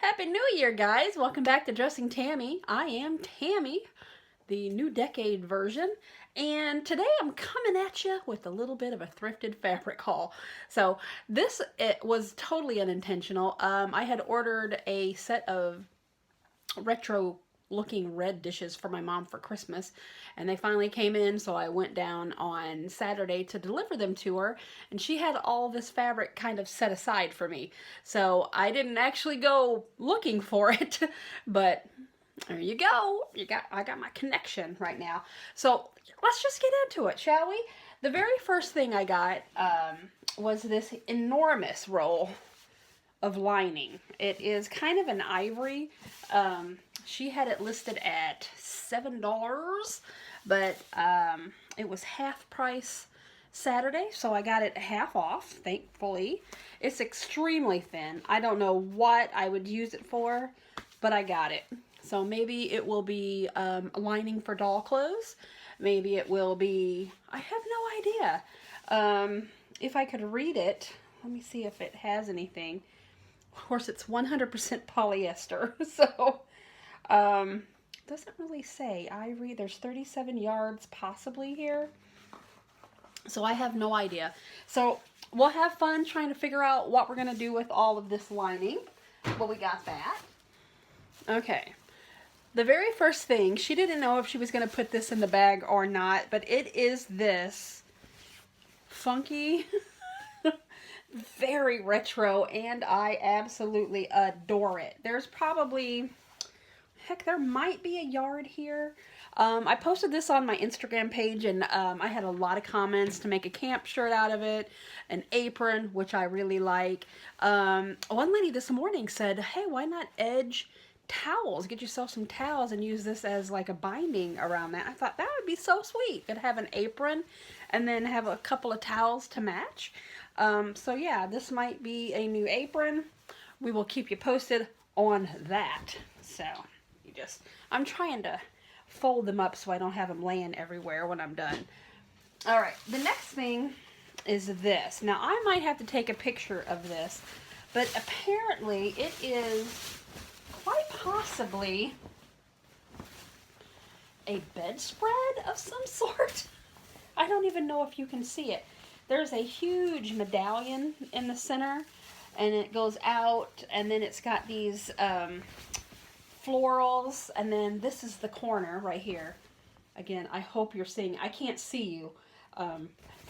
Happy New Year, guys! Welcome back to Dressing Tammy. I am Tammy, the new decade version, and today I'm coming at you with a little bit of a thrifted fabric haul. So it was totally unintentional. I had ordered a set of retro looking red dishes for my mom for Christmas, and they finally came in, so I went down on Saturday to deliver them to her, and she had all this fabric kind of set aside for me. So I didn't actually go looking for it, but there you go. I got my connection right now. So let's just get into it, shall we? The very first thing I got was this enormous roll of lining. It is kind of an ivory. She had it listed at $7, but it was half price Saturday, so I got it half off, thankfully. It's extremely thin. I don't know what I would use it for, but I got it. So maybe it will be a lining for doll clothes. Maybe it will be, I have no idea. If I could read it, let me see if it has anything. Of course, it's 100% polyester, so doesn't really say. There's 37 yards possibly here, so I have no idea. So we'll have fun trying to figure out what we're going to do with all of this lining, but we got that. Okay, the very first thing, she didn't know if she was going to put this in the bag or not, but it is this funky very retro, and I absolutely adore it. There's probably, heck, there might be a yard here. I posted this on my Instagram page, and I had a lot of comments to make a camp shirt out of it, an apron, which I really like. One lady this morning said, hey, why not edge towels? Get yourself some towels and use this as like a binding around that. I thought that would be so sweet. Could have an apron and then have a couple of towels to match. So yeah, this might be a new apron. We will keep you posted on that. So I'm trying to fold them up so I don't have them laying everywhere when I'm done. All right, the next thing is this. Now I might have to take a picture of this, but apparently it is quite possibly a bedspread of some sort. I don't even know if you can see it. There's a huge medallion in the center, and it goes out, and then it's got these florals, and then this is the corner right here. Again, I hope you're seeing. I can't see you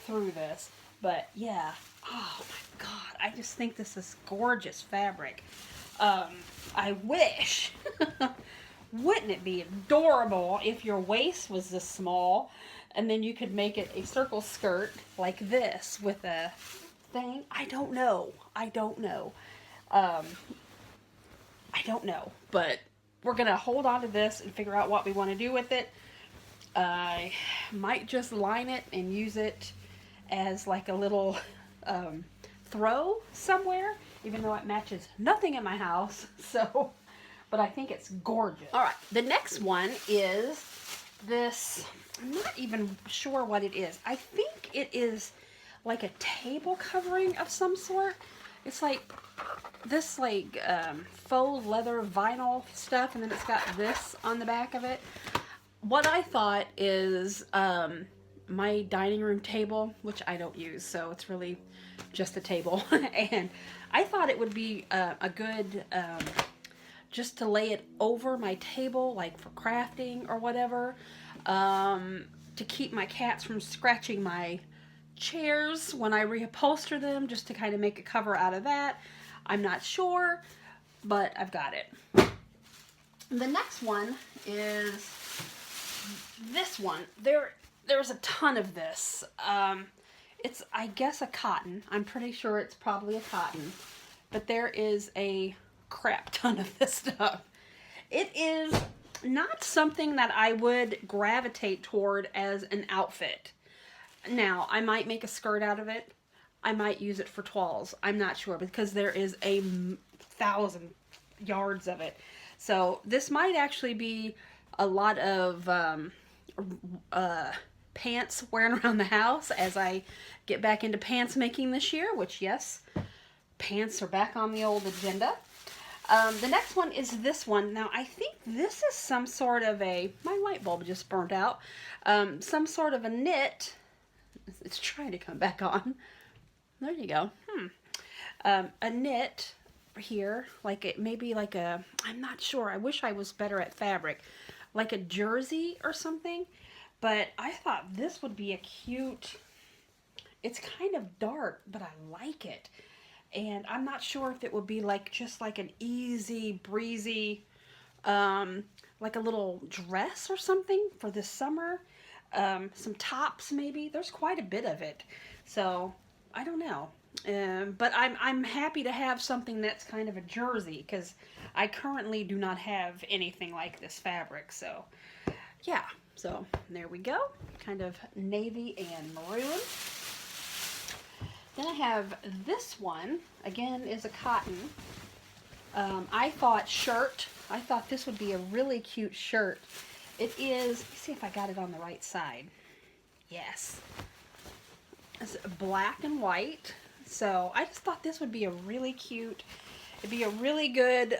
through this, but yeah. Oh my God, I just think this is gorgeous fabric. I wish, wouldn't it be adorable if your waist was this small? And then you could make it a circle skirt like this with a thing. I don't know. I don't know. But we're going to hold on to this and figure out what we want to do with it. I might just line it and use it as like a little throw somewhere, even though it matches nothing in my house. So, but I think it's gorgeous. All right. The next one is this. I'm not even sure what it is. I think it is like a table covering of some sort. It's like this faux leather vinyl stuff, and then it's got this on the back of it. What I thought is my dining room table, which I don't use, so it's really just a table. And I thought it would be a good just to lay it over my table, like for crafting or whatever. To keep my cats from scratching my chairs when I reupholster them, just to kind of make a cover out of that. I'm not sure, but I've got it. The next one is this one. There's a ton of this. It's, I guess, a cotton. I'm pretty sure it's probably a cotton, but there is a crap ton of this stuff. It is not something that I would gravitate toward as an outfit. Now, I might make a skirt out of it. I might use it for toiles. I'm not sure, because there is 1,000 yards of it. So this might actually be a lot of pants wearing around the house as I get back into pants making this year, which, yes, pants are back on the old agenda. The next one is this one. Now, I think this is some sort of my light bulb just burnt out. Some sort of a knit. It's trying to come back on. There you go. A knit here, like it maybe like I'm not sure. I wish I was better at fabric. Like a jersey or something. But I thought this would be a cute, it's kind of dark, but I like it. And I'm not sure if it would be like just like an easy breezy like a little dress or something for this summer. Some tops maybe. There's quite a bit of it, so I don't know. But I'm happy to have something that's kind of a jersey, because I currently do not have anything like this fabric. So yeah, so there we go. Kind of navy and maroon. Then I have this one, again, is a cotton. I thought this would be a really cute shirt. It is, let me see if I got it on the right side. Yes. It's black and white. So I just thought this would be a really cute, it'd be a really good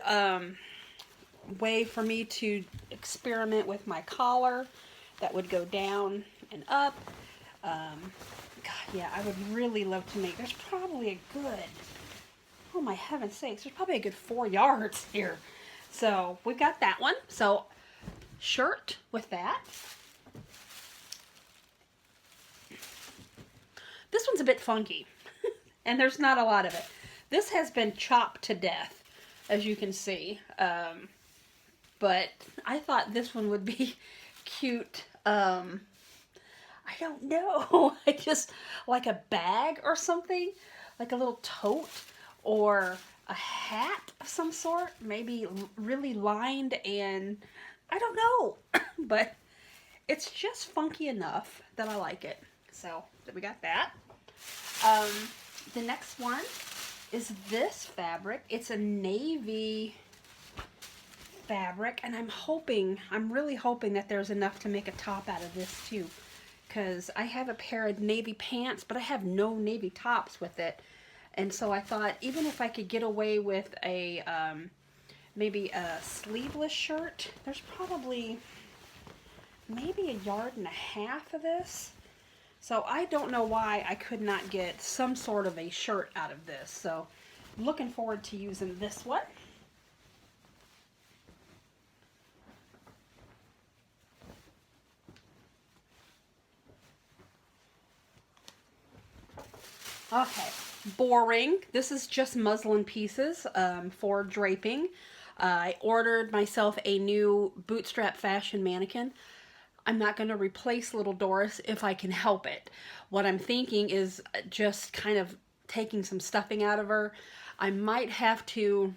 way for me to experiment with my collar that would go down and up. God, yeah, I would really love to make, there's probably a good, oh my heaven's sakes, there's probably a good 4 yards here. So we've got that one. So shirt with that. This one's a bit funky, and there's not a lot of it. This has been chopped to death, as you can see. But I thought this one would be cute. I don't know. I just like a bag or something, like a little tote or a hat of some sort, maybe really lined, and I don't know, but it's just funky enough that I like it. So we got that. The next one is this fabric. It's a navy fabric, and I'm really hoping that there's enough to make a top out of this too, because I have a pair of navy pants, but I have no navy tops with it. And so I thought, even if I could get away with a maybe a sleeveless shirt, there's probably maybe 1.5 yards of this. So I don't know why I could not get some sort of a shirt out of this. So looking forward to using this one. Okay, boring. This is just muslin pieces for draping. I ordered myself a new bootstrap fashion mannequin. I'm not going to replace little Doris if I can help it. What I'm thinking is just kind of taking some stuffing out of her. I might have to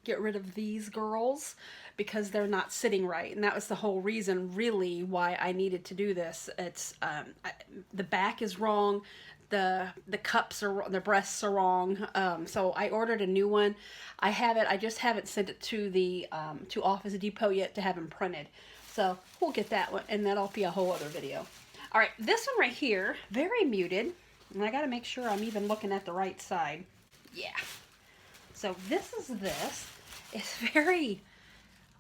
get rid of these girls because they're not sitting right, and that was the whole reason really why I needed to do this. It's the back is wrong, the cups are, the breasts are wrong, so I ordered a new one. I have it, I just haven't sent it to the to Office Depot yet to have them printed, so we'll get that one, and that'll be a whole other video. All right, this one right here, very muted, and I got to make sure I'm even looking at the right side. Yeah. So this is this. It's very,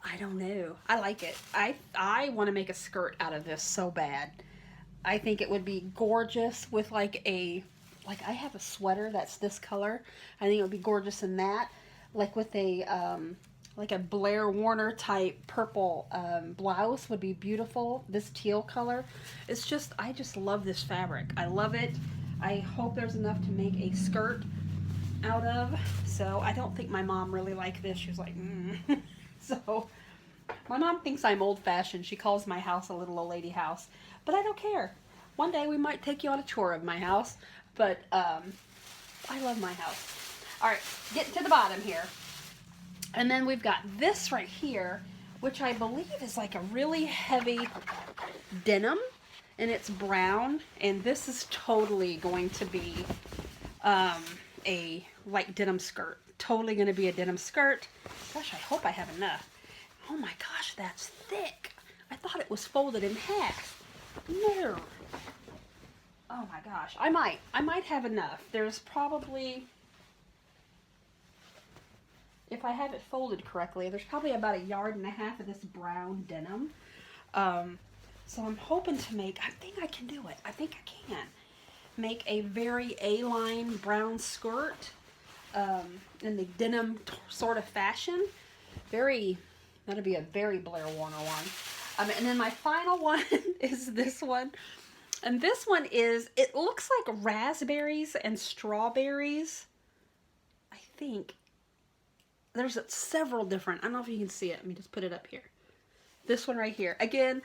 I don't know. I like it. I want to make a skirt out of this so bad. I think it would be gorgeous with like I have a sweater that's this color. I think it would be gorgeous in that. Like with like a Blair Warner type purple blouse would be beautiful. This teal color. It's just, I just love this fabric. I love it. I hope there's enough to make a skirt out of. So I don't think my mom really liked this. She was like, So my mom thinks I'm old-fashioned. She calls my house a little old lady house, but I don't care. One day we might take you on a tour of my house, but I love my house. All right, getting to the bottom here. And then we've got this right here, which I believe is like a really heavy denim, and it's brown, and this is totally going to be a like denim skirt. Totally going to be a denim skirt. Gosh, I hope I have enough. Oh my gosh, that's thick. I thought it was folded in half. No. Oh my gosh, I might have enough. There's probably, if I have it folded correctly, there's probably about 1.5 yards of this brown denim. So I'm hoping to make, I think I can do it. I think I can make a very A-line brown skirt in the denim sort of fashion. That'll be a very Blair Warner one. And then my final one is this one. And this one is, it looks like raspberries and strawberries. I think there's several different, I don't know if you can see it. Let me just put it up here. This one right here. Again,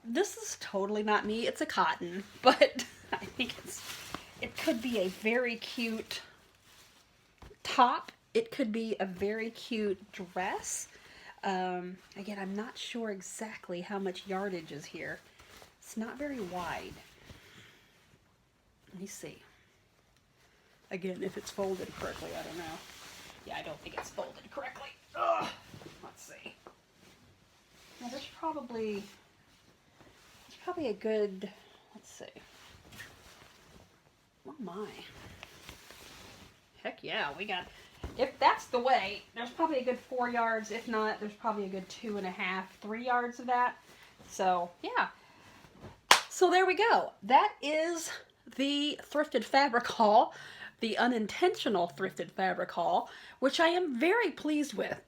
this is totally not me. It's a cotton, but I think it could be a very cute top. It could be a very cute dress. Again, I'm not sure exactly how much yardage is here. It's not very wide. Let me see. Again, if it's folded correctly, I don't know. Yeah, I don't think it's folded correctly. Ugh. Let's see. Now, there's probably a good, let's see. Oh my. Heck yeah, we got, if that's the way, there's probably a good 4 yards. If not, there's probably a good 2.5, 3 yards of that. So, yeah. So there we go. That is the thrifted fabric haul, the unintentional thrifted fabric haul, which I am very pleased with.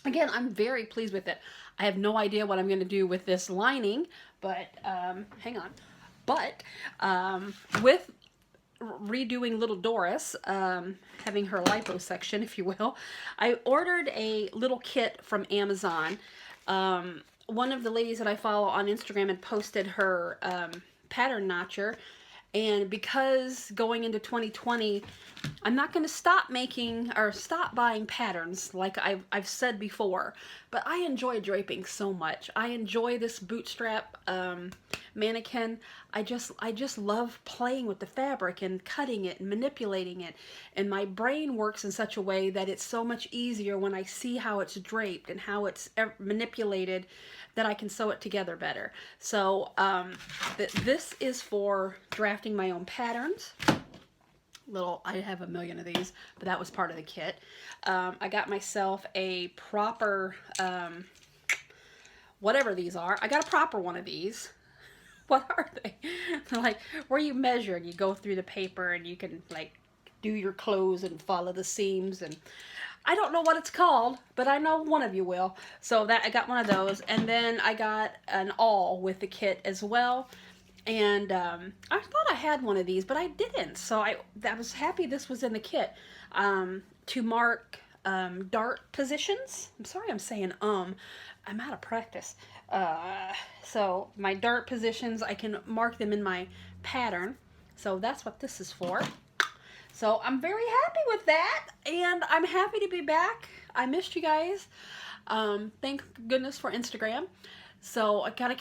Again, I'm very pleased with it. I have no idea what I'm going to do with this lining, but hang on. But with redoing little Doris, having her liposuction, if you will, I ordered a little kit from Amazon. One of the ladies that I follow on Instagram had posted her pattern notcher, and because going into 2020, I'm not going to stop making or stop buying patterns like I've said before, but I enjoy draping so much. I enjoy this bootstrap mannequin. I just love playing with the fabric and cutting it and manipulating it, and my brain works in such a way that it's so much easier when I see how it's draped and how it's manipulated, that I can sew it together better. So this is for drafting my own patterns. I have a million of these, but that was part of the kit. I got myself a proper, whatever these are. I got a proper one of these. What are they? They're like where you measure and you go through the paper and you can like do your clothes and follow the seams, and I don't know what it's called, but I know one of you will. So that I got one of those, and then I got an awl with the kit as well. And I thought I had one of these, but I didn't. So I was happy this was in the kit to mark dart positions. I'm sorry I'm saying I'm out of practice. So my dart positions, I can mark them in my pattern. So that's what this is for. So I'm very happy with that, and I'm happy to be back. I missed you guys. Thank goodness for Instagram. So I gotta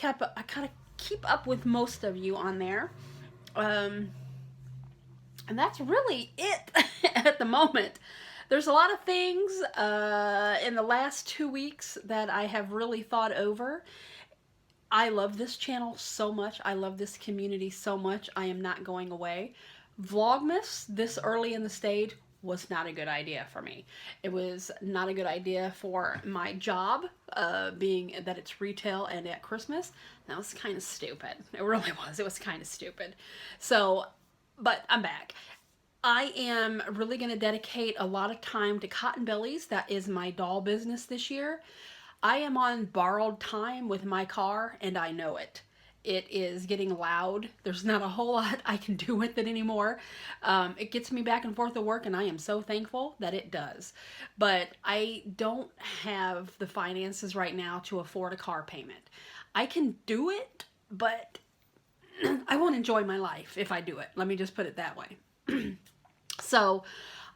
keep up with most of you on there. And that's really it at the moment. There's a lot of things in the last 2 weeks that I have really thought over. I love this channel so much. I love this community so much. I am not going away. Vlogmas this early in the stage was not a good idea for me. It was not a good idea for my job, being that it's retail and at Christmas. That was kind of stupid. It really was. It was kind of stupid. So, but I'm back. I am really going to dedicate a lot of time to cotton bellies. That is my doll business this year. I am on borrowed time with my car, and I know it. It is getting loud. There's not a whole lot I can do with it anymore. It gets me back and forth to work, and I am so thankful that it does. But I don't have the finances right now to afford a car payment. I can do it, but I won't enjoy my life if I do it. Let me just put it that way. So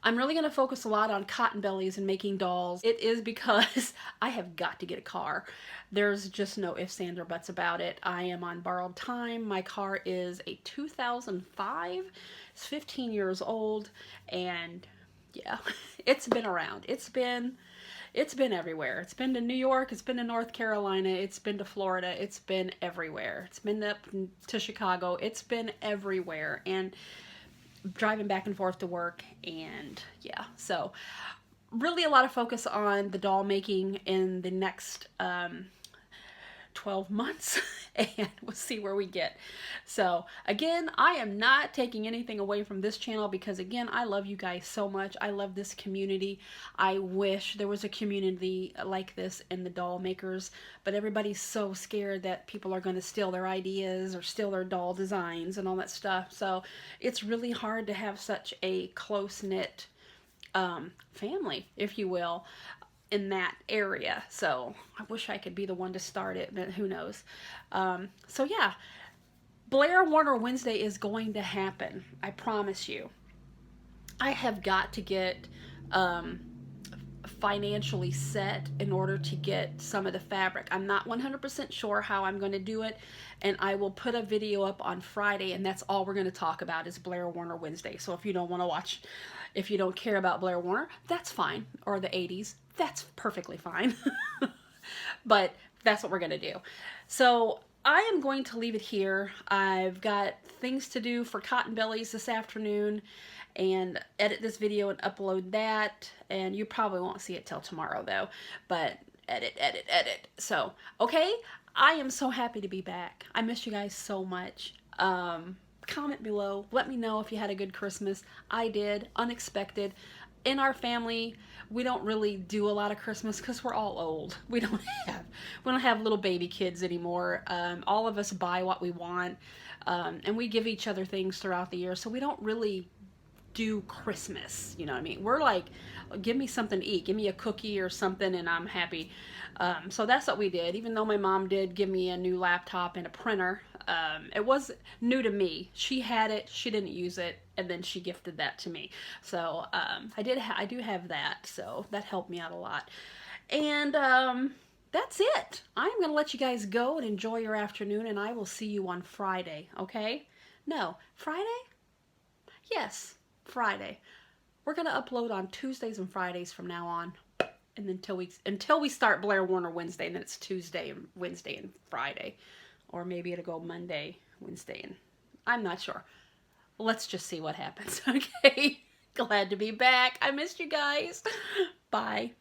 I'm really going to focus a lot on cotton bellies and making dolls. It is because I have got to get a car. There's just no ifs, ands, or buts about it. I am on borrowed time. My car is a 2005. It's 15 years old, and yeah, it's been around. It's been everywhere. It's been to New York. It's been to North Carolina. It's been to Florida. It's been everywhere. It's been up to Chicago. It's been everywhere, and driving back and forth to work, and yeah, so really a lot of focus on the doll making in the next 12 months and we'll see where we get. So again, I am not taking anything away from this channel because again, I love you guys so much. I love this community. I wish there was a community like this in the doll makers, but everybody's so scared that people are going to steal their ideas or steal their doll designs and all that stuff. So it's really hard to have such a close-knit family, if you will, in that area. So I wish I could be the one to start it, but who knows. So yeah, Blair Warner Wednesday is going to happen. I promise you. I have got to get financially set in order to get some of the fabric. I'm not 100% sure how I'm going to do it, and I will put a video up on Friday, and that's all we're going to talk about is Blair Warner Wednesday. So if you don't want to watch, if you don't care about Blair Warner, that's fine, or the 80s, that's perfectly fine. But that's what we're going to do. So I am going to leave it here. I've got things to do for Cotton Bellies this afternoon and edit this video and upload that. And you probably won't see it till tomorrow though, but edit. So, okay, I am so happy to be back. I miss you guys so much. Comment below. Let me know if you had a good Christmas. I did. Unexpected. In our family, we don't really do a lot of Christmas because we're all old. We don't have little baby kids anymore. All of us buy what we want, and we give each other things throughout the year. So we don't really do Christmas. You know what I mean? We're like, give me something to eat. Give me a cookie or something, and I'm happy. So that's what we did. Even though my mom did give me a new laptop and a printer, it was new to me. She had it, she didn't use it, and then she gifted that to me. So I do have that, so that helped me out a lot. And that's it. I'm gonna let you guys go and enjoy your afternoon, and I will see you on Friday. Okay? No, Friday? Yes, Friday. We're gonna upload on Tuesdays and Fridays from now on. And until we start Blair Warner Wednesday, and then it's Tuesday and Wednesday and Friday. Or maybe it'll go Monday, Wednesday, and I'm not sure. Let's just see what happens, okay? Glad to be back. I missed you guys. Bye.